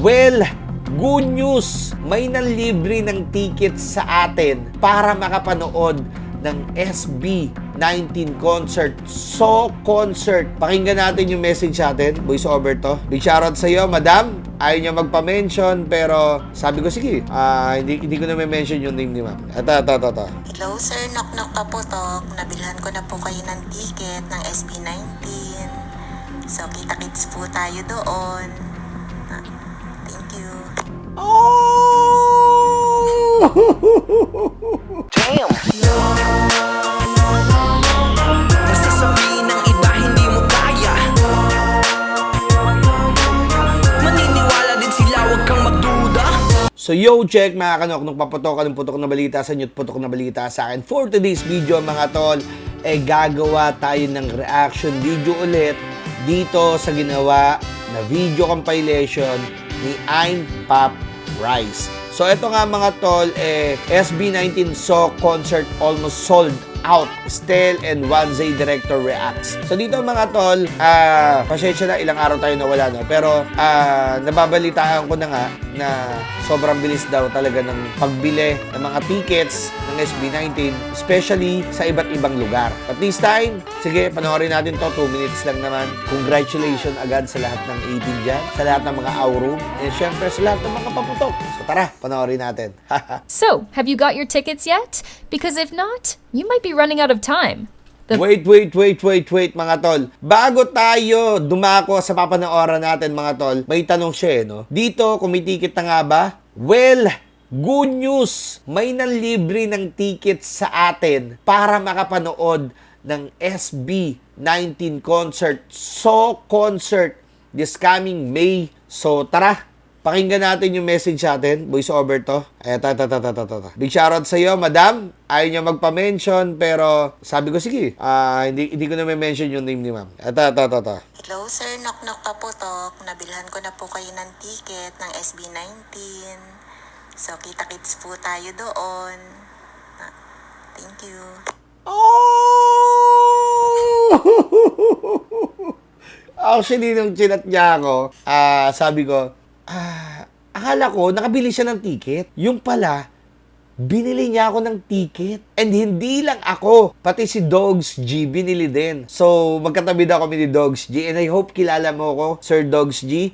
Well, good news! May nanlibre ng ticket sa atin para makapanood ng SB19 concert. So, concert. Pakinggan natin yung message natin. Voice over to. Big shoutout sa'yo, madam. Ayaw niya magpa-mention, pero sabi ko, sige, hindi ko na may mention yung name ni ma'am. Ito. Hello sir, knock-knock pa po to. Nabilhan ko na po kayo ng ticket ng SB19. So, kita-kits po tayo doon. Thank you. Oh! Damn! Basta sabihin ng iba hindi mo kaya. Maniniwala din sila, huwag kang magduda. So yo, check mga kanok, nung paputok ng putok na balita sa inyo, putok na balita sa akin. For today's video mga tol, gagawa tayo ng reaction video ulit dito sa ginawa na video compilation ni I'm Pop Rice. So ito nga mga tol, SB19 So Concert almost sold out. Stel and Wanzay Director reacts. So dito mga tol, pasensya na, ilang araw tayo nawala, no? Pero nababalitaan ko na nga na sobrang bilis daw talaga ng pagbili ng mga tickets ng SB19, especially sa iba't ibang lugar. At this time, sige, panoorin natin to, 2 minutes lang naman. Congratulations agad sa lahat ng 18 dyan, sa lahat ng mga Aurum, and syempre sa lahat ng mga paputok. So tara, panoorin natin. So, have you got your tickets yet? Because if not, you might be running out of time. Wait, mga tol. Bago tayo dumako sa papanooran natin, mga tol, may tanong siya, no? Dito, kumitikit na nga ba? Well, good news! May nanlibre ng ticket sa atin para makapanood ng SB19 concert. So, concert this coming May. So, tara! Pakinggan natin yung message natin. Voice over to. Ito. Big shoutout sa'yo, madam. Ayaw niya magpa-mention, pero sabi ko, sige, hindi ko na may mention yung name ni ma'am. Ito. Hello sir, knock-knock pa po to. Nabilhan ko na po kayo ng ticket ng SB19. So, kita-kits po tayo doon. Thank you. Oh! Actually, nung chinat niya ako, sabi ko, akala ko, nakabili siya ng ticket. Yung pala, binili niya ako ng ticket. And hindi lang ako, pati si Dogs G, binili din. So, magkatabi daw kami ni Dogs G. And I hope kilala mo ko, Sir Dogs G.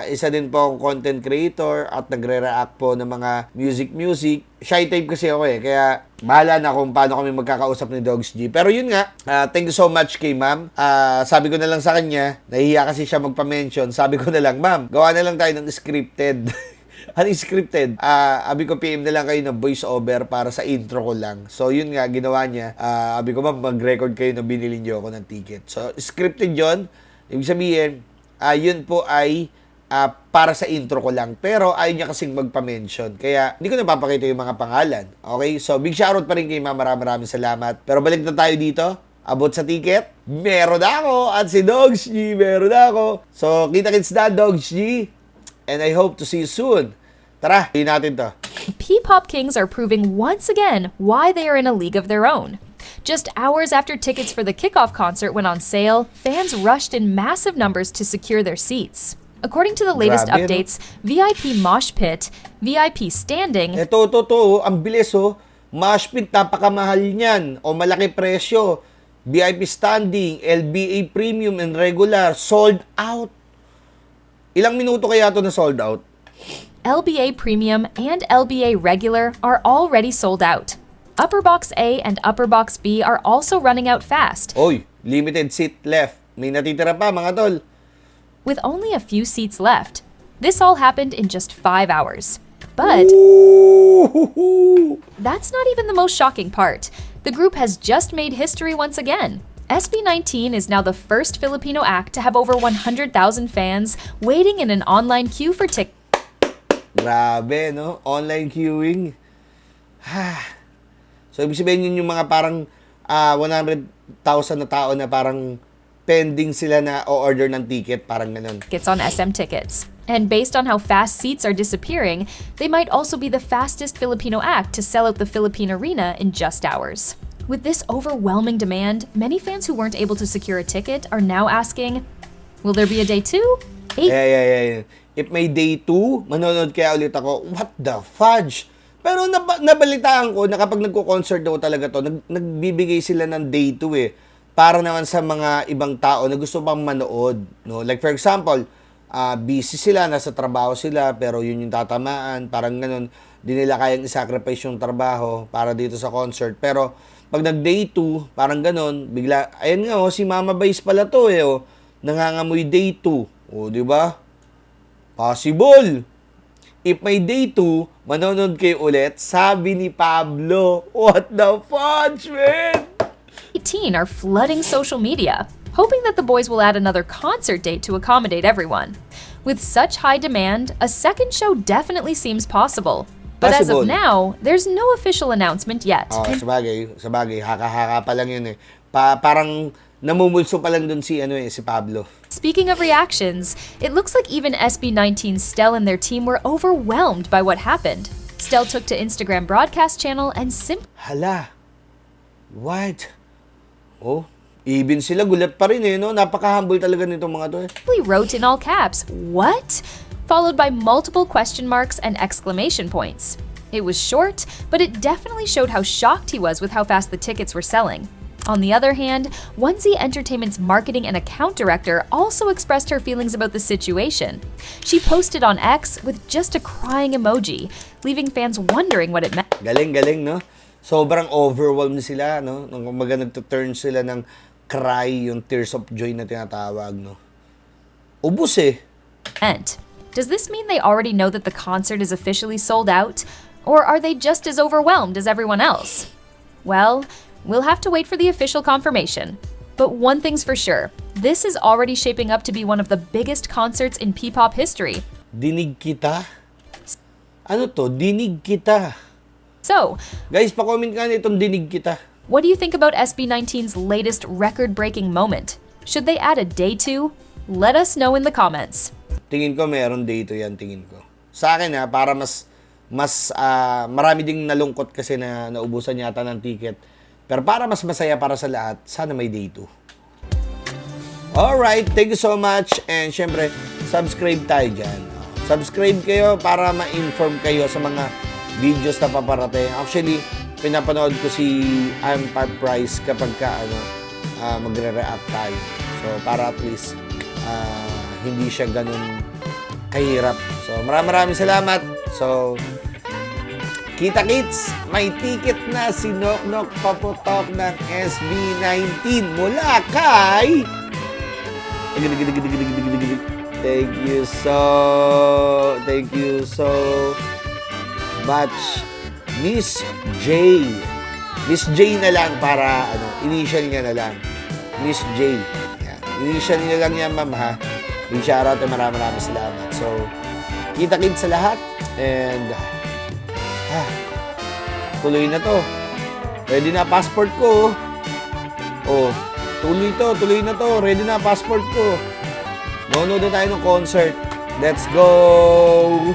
Isa din po akong content creator at nagre-react po ng mga music. Shy type kasi ako kaya bahala na kung paano kami magkakausap ni Dogs G. Pero yun nga, thank you so much kay ma'am. Sabi ko na lang sa kanya, nahihiya kasi siya magpa-mention. Sabi ko na lang, ma'am, gawa na lang tayo ng scripted. Ano scripted? Abi ko PM na lang kayo ng voice over para sa intro ko lang. So yun nga, ginawa niya. Abi ko, ma'am, mag-record kayo na binili niyo ako ng ticket. So scripted yun. Ibig sabihin, yun po ay para sa intro ko lang. Pero ayaw niya kasing magpa-mention. Kaya hindi ko napapakita yung mga pangalan. Okay? So big shoutout pa rin kay ma'am. Maraming salamat. Pero balik na tayo dito. Abot sa ticket. Meron na ako. At si Dogs G, meron na ako. So kita-kits na, Dogs G. And I hope to see you soon. Tara, hindi natin to. P-Pop Kings are proving once again why they are in a league of their own. Just hours after tickets for the kickoff concert went on sale, fans rushed in massive numbers to secure their seats. According to the latest Grabe, updates, VIP Mosh Pit, VIP Standing, Ito, ang bilis, Mosh pit, napakamahal niyan. O malaki presyo. VIP Standing, LBA Premium and Regular, sold out. Ilang minuto kaya ito na sold out? LBA Premium, and LBA Regular are already sold out. Upper Box A and Upper Box B are also running out fast. Oy, limited seat left. May natitira pa, mga tol. With only a few seats left. This all happened in just 5 hours. But Ooh. that's not even the most shocking part. The group has just made history once again. SB19 is now the first Filipino act to have over 100,000 fans waiting in an online queue for tickets. Grabe, no? Online queuing. So, ibig sabihin yun yung mga parang 100,000 na tao na parang pending sila na o-order ng ticket, parang ganun. On SM Tickets. And based on how fast seats are disappearing, they might also be the fastest Filipino act to sell out the Philippine Arena in just hours. With this overwhelming demand, many fans who weren't able to secure a ticket are now asking, will there be a day 2? Yeah. If may day 2, manonood kaya ulit ako. What the fudge? Pero nabalitaan ko na kapag nagko-concert daw talaga to, nagbibigay sila ng day 2 eh. Para naman sa mga ibang tao na gusto pang manood. No? Like for example, busy sila, nasa trabaho sila, pero yun yung tatamaan. Parang ganun, di nila kayang isacrifice yung trabaho para dito sa concert. Pero pag nag-day 2, parang ganun, bigla, ayan nga, si Mama Vice pala to eh, nangangamoy day 2. O, di ba? Possible. If may day 2, manonood kayo ulit, sabi ni Pablo. What the fudge, man? 18 are flooding social media, hoping that the boys will add another concert date to accommodate everyone. With such high demand, a second show definitely seems possible. But as of Possible. now, there's no official announcement yet. Sabagay, haka-haka pa lang yun eh. Parang namumulso pa lang dun si Pablo. Speaking of reactions, it looks like even SB19's Stell and their team were overwhelmed by what happened. Stell took to Instagram broadcast channel and simply Hala. What? Oh, even sila gulat pa rin eh, no? Napaka-humble talaga nitong mga to eh. wrote in all caps, "What?" followed by multiple question marks and exclamation points. It was short, but it definitely showed how shocked he was with how fast the tickets were selling. On the other hand, Onesie Entertainment's marketing and account director also expressed her feelings about the situation. She posted on X with just a crying emoji, leaving fans wondering what it meant. Galing, no? Sobrang overwhelmed sila, no? Nung kumaga nagtuturn sila ng cry, yung tears of joy na tinatawag, no? Ubus eh. Does this mean they already know that the concert is officially sold out? Or are they just as overwhelmed as everyone else? Well, we'll have to wait for the official confirmation. But one thing's for sure, this is already shaping up to be one of the biggest concerts in P-pop history. Dinig kita? Ano to? Dinig kita. So, Guys, pa-comment ka na itong dinig kita. what do you think about SB19's latest record-breaking moment? Should they add a day 2? Let us know in the comments. Tingin ko meron dito yan, tingin ko. Sa akin para mas marami ding nalungkot kasi na naubusan yata ng ticket. Pero para mas masaya para sa lahat, sana may day 2. Alright, thank you so much. And syempre, subscribe tayo dyan. Subscribe kayo para ma-inform kayo sa mga videos na paparating. Actually, pinapanood ko si I'm Pat Price kapag magre-react tayo. So, para at least hindi siya ganun kahirap. So, maraming salamat. So, kita-kits, may ticket na si Noknok Paputok ng SB19 mula kay... Thank you so much, Miss J. Miss J na lang para, initial niya na lang. Miss J. Yan. Initial niya lang yan, ma'am, ha? Big shoutout at maraming salamat. So, kita-kits sa lahat. And, tuloy na to. Ready na passport ko. Oh, tuloy na to. Ready na passport ko. Manonood na tayo ng concert. Let's go!